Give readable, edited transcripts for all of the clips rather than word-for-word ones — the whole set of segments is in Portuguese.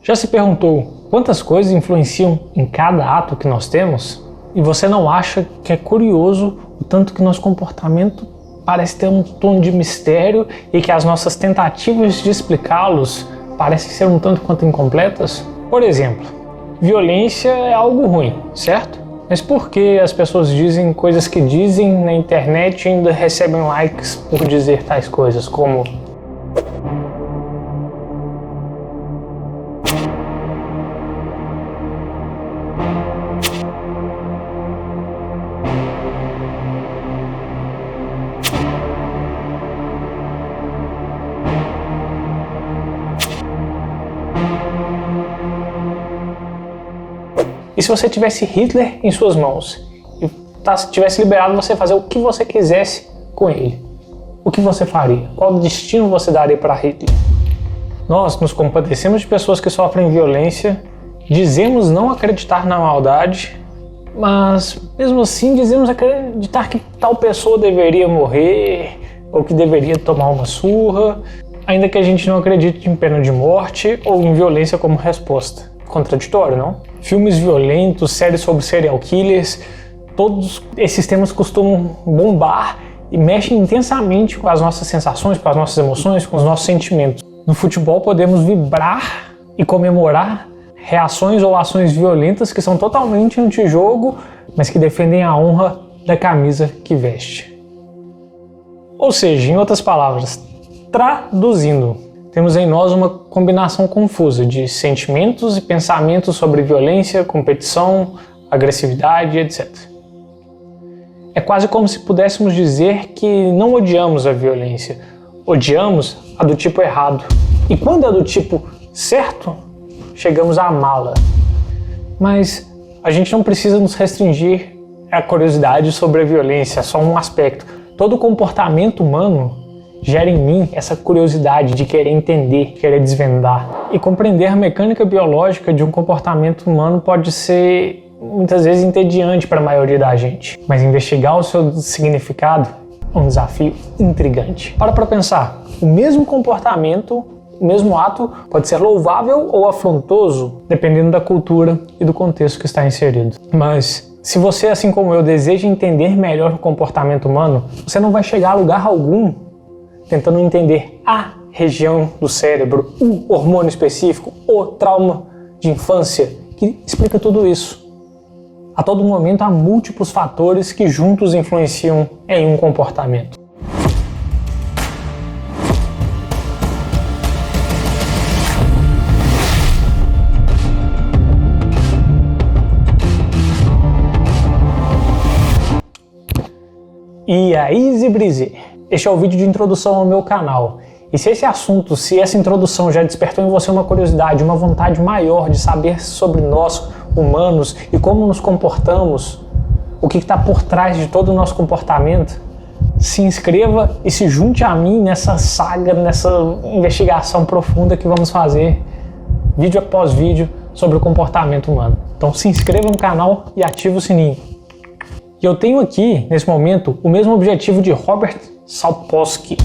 Já se perguntou quantas coisas influenciam em cada ato que nós temos? E você não acha que é curioso o tanto que nosso comportamento parece ter um tom de mistério e que as nossas tentativas de explicá-los parecem ser um tanto quanto incompletas? Por exemplo, violência é algo ruim, certo? Mas por que as pessoas dizem coisas que dizem na internet e ainda recebem likes por dizer tais coisas, como e se você tivesse Hitler em suas mãos e tivesse liberado você fazer o que você quisesse com ele? O que você faria? Qual destino você daria para Hitler? Nós nos compadecemos de pessoas que sofrem violência, dizemos não acreditar na maldade, mas mesmo assim dizemos acreditar que tal pessoa deveria morrer ou que deveria tomar uma surra, ainda que a gente não acredite em pena de morte ou em violência como resposta. Contraditório, não? Filmes violentos, séries sobre serial killers, todos esses temas costumam bombar e mexem intensamente com as nossas sensações, com as nossas emoções, com os nossos sentimentos. No futebol podemos vibrar e comemorar reações ou ações violentas que são totalmente antijogo, mas que defendem a honra da camisa que veste. Ou seja, em outras palavras, traduzindo, temos em nós uma combinação confusa de sentimentos e pensamentos sobre violência, competição, agressividade, etc. É quase como se pudéssemos dizer que não odiamos a violência, odiamos a do tipo errado. E quando é do tipo certo, chegamos a amá-la. Mas a gente não precisa nos restringir à curiosidade sobre a violência, é só um aspecto. Todo comportamento humano gera em mim essa curiosidade de querer entender, querer desvendar. E compreender a mecânica biológica de um comportamento humano pode ser muitas vezes entediante para a maioria da gente, mas investigar o seu significado é um desafio intrigante. Para pensar, o mesmo comportamento, o mesmo ato pode ser louvável ou afrontoso, dependendo da cultura e do contexto que está inserido. Mas se você, assim como eu, deseja entender melhor o comportamento humano, você não vai chegar a lugar algum tentando entender a região do cérebro, o hormônio específico, o trauma de infância, que explica tudo isso. A todo momento há múltiplos fatores que juntos influenciam em um comportamento. E aí, Zibrizê? Este é o vídeo de introdução ao meu canal. E se esse assunto, se essa introdução já despertou em você uma curiosidade, uma vontade maior de saber sobre nós, humanos, e como nos comportamos, o que está por trás de todo o nosso comportamento, se inscreva e se junte a mim nessa saga, nessa investigação profunda que vamos fazer, vídeo após vídeo, sobre o comportamento humano. Então se inscreva no canal e ative o sininho. E eu tenho aqui, nesse momento, o mesmo objetivo de Robert Sapolsky.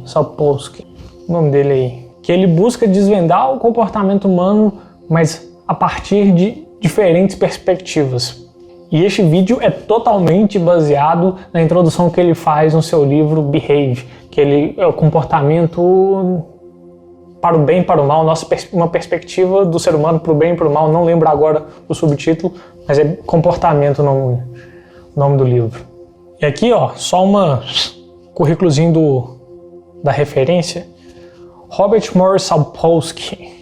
Sapolsky, o nome dele aí. Que ele busca desvendar o comportamento humano, mas a partir de diferentes perspectivas. E este vídeo é totalmente baseado na introdução que ele faz no seu livro Behave, que ele é o comportamento para o bem e para o mal, uma perspectiva do ser humano para o bem e para o mal. Não lembro agora o subtítulo, mas é comportamento o nome do livro. E aqui, ó, só currículozinho da referência. Robert Morris Sapolsky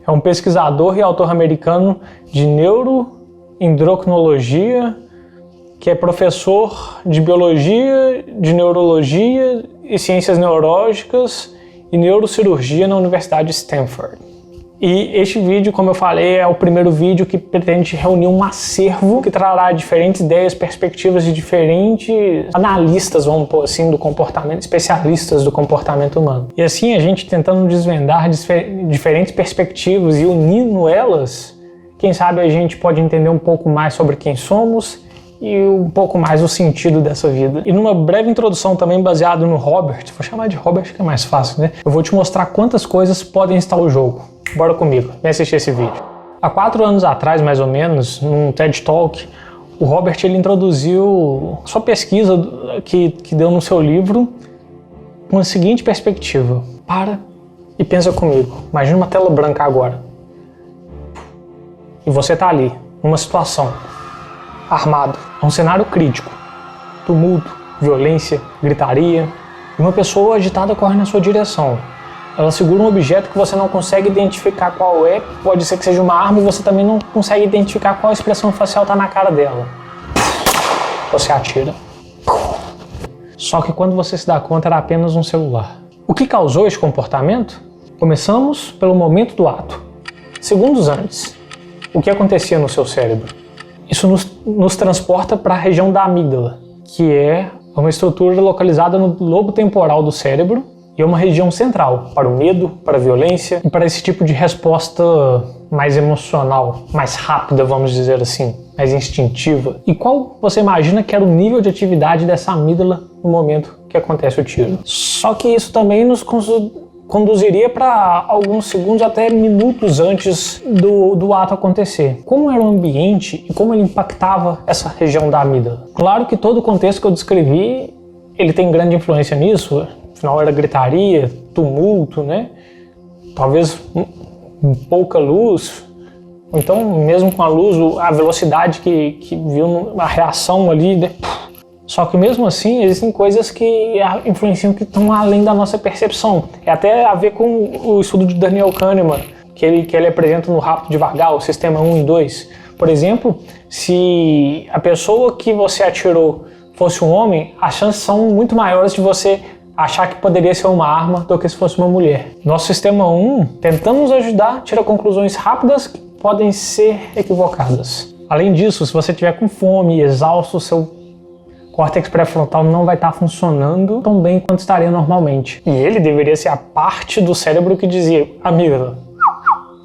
é um pesquisador e autor americano de neuroendocrinologia, que é professor de biologia, de neurologia e ciências neurológicas e neurocirurgia na Universidade de Stanford. E este vídeo, como eu falei, é o primeiro vídeo que pretende reunir um acervo que trará diferentes ideias, perspectivas de diferentes analistas, vamos pôr assim, do comportamento, especialistas do comportamento humano. E assim, a gente tentando desvendar diferentes perspectivas e unindo elas, quem sabe a gente pode entender um pouco mais sobre quem somos e um pouco mais o sentido dessa vida. E numa breve introdução também baseado no Robert, vou chamar de Robert que é mais fácil, né? Eu vou te mostrar quantas coisas podem estar no jogo. Bora comigo, vem assistir esse vídeo. Há 4 anos atrás, mais ou menos, num TED Talk, o Robert ele introduziu sua pesquisa que deu no seu livro com a seguinte perspectiva. Para e pensa comigo. Imagina uma tela branca agora. E você está ali, numa situação, armado. É um cenário crítico. Tumulto, violência, gritaria. E uma pessoa agitada corre na sua direção. Ela segura um objeto que você não consegue identificar qual é. Pode ser que seja uma arma e você também não consegue identificar qual expressão facial está na cara dela. Você atira. Só que quando você se dá conta, era apenas um celular. O que causou esse comportamento? Começamos pelo momento do ato. Segundos antes, o que acontecia no seu cérebro? Isso nos transporta para a região da amígdala, que é uma estrutura localizada no lobo temporal do cérebro e é uma região central para o medo, para a violência e para esse tipo de resposta mais emocional, mais rápida, vamos dizer assim, mais instintiva. E qual você imagina que era o nível de atividade dessa amígdala no momento que acontece o tiro? Só que isso também nos conduziria para alguns segundos até minutos antes do ato acontecer. Como era o ambiente e como ele impactava essa região da amígdala? Claro que todo o contexto que eu descrevi, ele tem grande influência nisso, afinal era gritaria, tumulto, né? Talvez pouca luz, ou então mesmo com a luz, a velocidade que viu a reação ali, né? Só que mesmo assim existem coisas que influenciam que estão além da nossa percepção. É até a ver com o estudo de Daniel Kahneman, que ele apresenta no Rápido e Devagar, o sistema 1 e 2. Por exemplo, se a pessoa que você atirou fosse um homem, as chances são muito maiores de você achar que poderia ser uma arma do que se fosse uma mulher. Nosso sistema 1, tentando nos ajudar, tira conclusões rápidas que podem ser equivocadas. Além disso, se você estiver com fome, exausto, seu córtex pré-frontal não vai estar funcionando tão bem quanto estaria normalmente. E ele deveria ser a parte do cérebro que dizia: amígdala,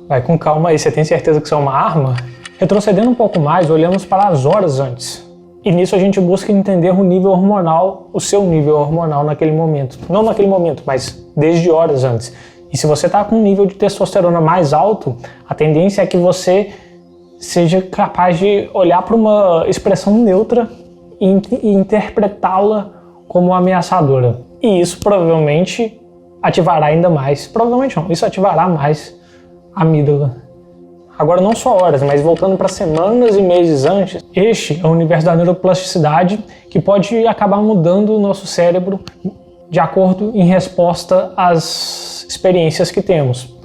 vai com calma aí, você tem certeza que isso é uma arma? Retrocedendo um pouco mais, olhamos para as horas antes. E nisso a gente busca entender o nível hormonal, o seu nível hormonal naquele momento. Não naquele momento, mas desde horas antes. E se você está com um nível de testosterona mais alto, a tendência é que você seja capaz de olhar para uma expressão neutra e interpretá-la como ameaçadora. E isso provavelmente ativará ainda mais. Provavelmente não, isso ativará mais a amígdala. Agora não só horas, mas voltando para semanas e meses antes, este é o universo da neuroplasticidade que pode acabar mudando o nosso cérebro de acordo em resposta às experiências que temos.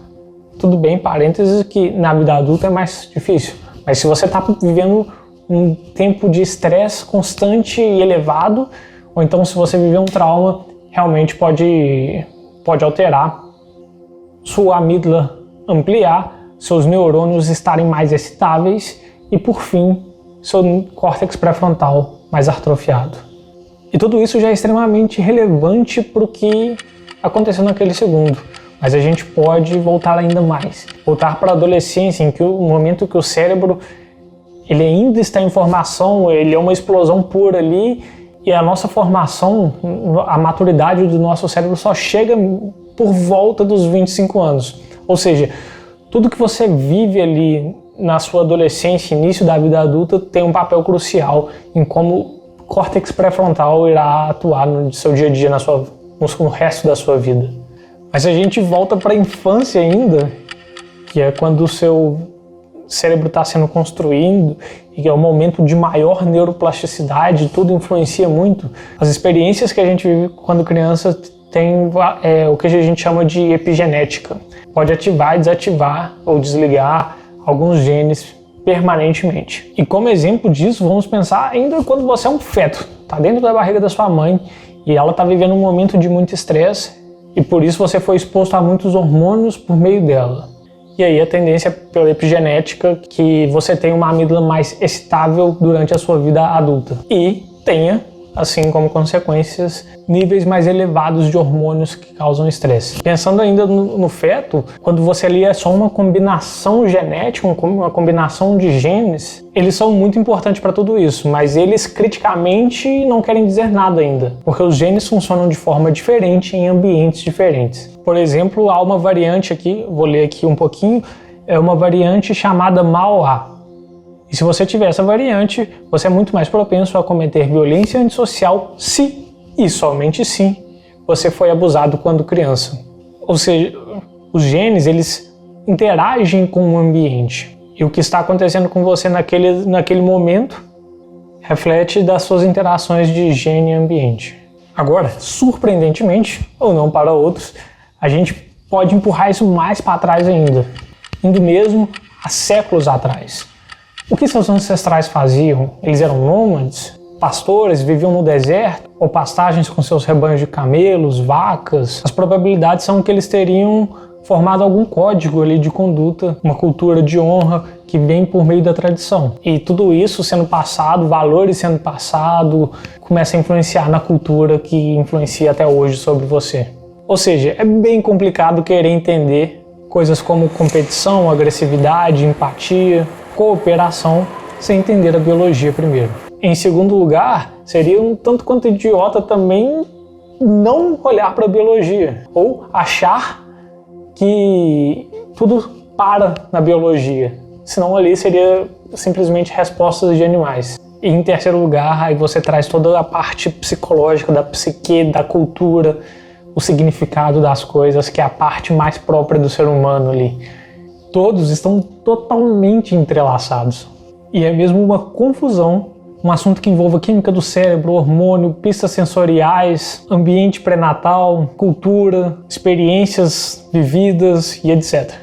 Tudo bem, parênteses, que na vida adulta é mais difícil, mas se você está vivendo um tempo de estresse constante e elevado, ou então se você viver um trauma, realmente pode alterar sua amígdala, ampliar, seus neurônios estarem mais excitáveis e, por fim, seu córtex pré-frontal mais atrofiado. E tudo isso já é extremamente relevante para o que aconteceu naquele segundo, mas a gente pode voltar ainda mais. Voltar para a adolescência, em que o momento que o cérebro ele ainda está em formação, ele é uma explosão pura ali, e a nossa formação, a maturidade do nosso cérebro só chega por volta dos 25 anos. Ou seja, tudo que você vive ali na sua adolescência, início da vida adulta, tem um papel crucial em como o córtex pré-frontal irá atuar no seu dia a dia, no resto da sua vida. Mas a gente volta para a infância ainda, que é quando o seu cérebro está sendo construído e que é o momento de maior neuroplasticidade, tudo influencia muito. As experiências que a gente vive quando criança tem o que a gente chama de epigenética. Pode ativar e desativar ou desligar alguns genes permanentemente. E como exemplo disso, vamos pensar ainda quando você é um feto, está dentro da barriga da sua mãe e ela está vivendo um momento de muito estresse e por isso você foi exposto a muitos hormônios por meio dela. E aí a tendência pela epigenética que você tenha uma amígdala mais excitável durante a sua vida adulta e tenha assim como consequências, níveis mais elevados de hormônios que causam estresse. Pensando ainda no feto, quando você ali é só uma combinação genética, uma combinação de genes, eles são muito importantes para tudo isso, mas eles criticamente não querem dizer nada ainda, porque os genes funcionam de forma diferente em ambientes diferentes. Por exemplo, há uma variante aqui, vou ler aqui um pouquinho, é uma variante chamada MAOA. E se você tiver essa variante, você é muito mais propenso a cometer violência antissocial se, e somente se, você foi abusado quando criança. Ou seja, os genes, eles interagem com o ambiente. E o que está acontecendo com você naquele momento reflete das suas interações de gene e ambiente. Agora, surpreendentemente, ou não para outros, a gente pode empurrar isso mais para trás ainda, indo mesmo há séculos atrás. O que seus ancestrais faziam? Eles eram nômades? Pastores? Viviam no deserto? Ou pastagens com seus rebanhos de camelos, vacas? As probabilidades são que eles teriam formado algum código ali de conduta, uma cultura de honra que vem por meio da tradição. E tudo isso sendo passado, valores sendo passado, começa a influenciar na cultura que influencia até hoje sobre você. Ou seja, é bem complicado querer entender coisas como competição, agressividade, empatia, cooperação, sem entender a biologia primeiro. Em segundo lugar, seria um tanto quanto idiota também não olhar para a biologia, ou achar que tudo para na biologia, senão ali seria simplesmente respostas de animais. E em terceiro lugar, aí você traz toda a parte psicológica da psique, da cultura, o significado das coisas, que é a parte mais própria do ser humano ali. Todos estão totalmente entrelaçados. E é mesmo uma confusão, um assunto que envolve química do cérebro, hormônio, pistas sensoriais, ambiente pré-natal, cultura, experiências vividas e etc.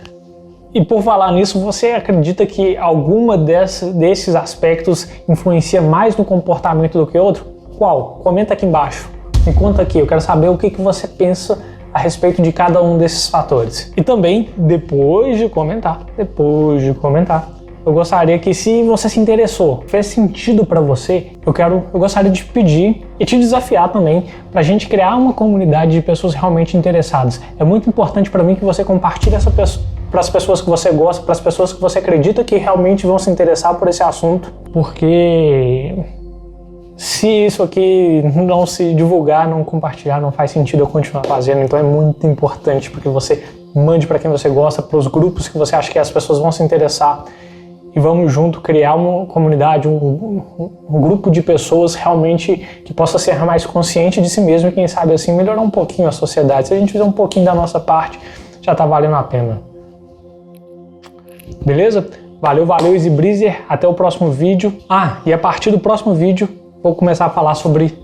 E por falar nisso, você acredita que alguma desses aspectos influencia mais no comportamento do que outro? Qual? Comenta aqui embaixo. Me conta aqui, eu quero saber o que você pensa a respeito de cada um desses fatores. E também, depois de comentar, eu gostaria que, se você se interessou, fez sentido para você, eu gostaria de te pedir e te desafiar também para a gente criar uma comunidade de pessoas realmente interessadas. É muito importante para mim que você compartilhe essa pessoa para as pessoas que você gosta, para as pessoas que você acredita que realmente vão se interessar por esse assunto, porque se isso aqui não se divulgar, não compartilhar, não faz sentido eu continuar fazendo. Então é muito importante porque você mande para quem você gosta, para os grupos que você acha que as pessoas vão se interessar, e vamos junto criar uma comunidade, um grupo de pessoas realmente que possa ser mais consciente de si mesmo e, quem sabe assim, melhorar um pouquinho a sociedade. Se a gente fizer um pouquinho da nossa parte, já está valendo a pena. Beleza? Valeu, Easy Breezer. Até o próximo vídeo. E a partir do próximo vídeo, vou começar a falar sobre